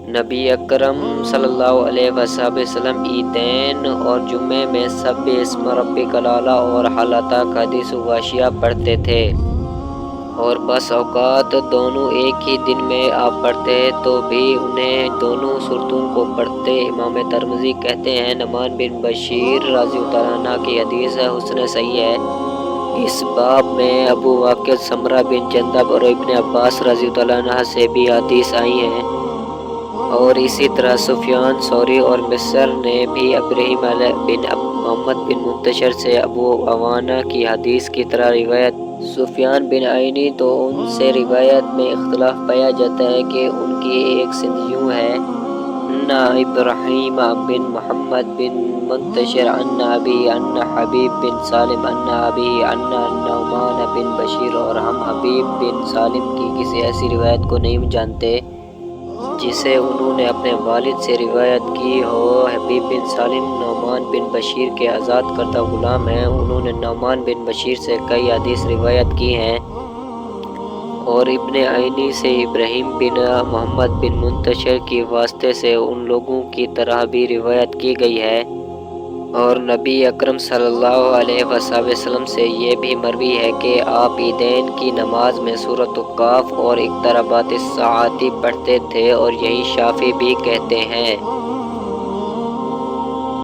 نبی اکرم صلی اللہ علیہ وسلم عیدین اور جمعے میں سب اسم ربک الاعلی اور حل اتاک حدیث غاشیہ پڑھتے تھے، اور بس اوقات دونوں ایک ہی دن میں آپ پڑھتے تو بھی انہیں دونوں صورتوں کو پڑھتے۔ امام ترمذی کہتے ہیں، نعمان بن بشیر رضی اللہ عنہ کی حدیث حسن صحیح ہے۔ اس باب میں ابو واقد، سمرہ بن جندب اور ابن عباس رضی اللہ عنہ سے بھی حدیث آئی ہیں، اور اسی طرح سفیان ثوری اور مصر نے بھی ابراہیم بن محمد بن منتشر سے ابو عوانہ کی حدیث کی طرح روایت۔ سفیان بن عینی تو ان سے روایت میں اختلاف پایا جاتا ہے کہ ان کی ایک سند یوں ہے: ان ابراہیم بن محمد بن منتشر ان ابی ان حبیب بن سالم ان ابی ان نعمان بن بشیر، اور ہم حبیب بن سالم کی کسی ایسی روایت کو نہیں جانتے جسے انہوں نے اپنے والد سے روایت کی ہو۔ حبیب بن سالم نعمان بن بشیر کے آزاد کردہ غلام ہیں۔ انہوں نے نعمان بن بشیر سے کئی حدیث روایت کی ہیں، اور ابن عینی سے ابراہیم بن محمد بن منتشر کی واسطے سے ان لوگوں کی طرح بھی روایت کی گئی ہے، اور نبی اکرم صلی اللہ علیہ وسلم سے یہ بھی مروی ہے کہ آپ عیدین کی نماز میں سورۃ الکہف اور اقتربت الساعۃ پڑھتے تھے، اور یہی شافعی بھی کہتے ہیں۔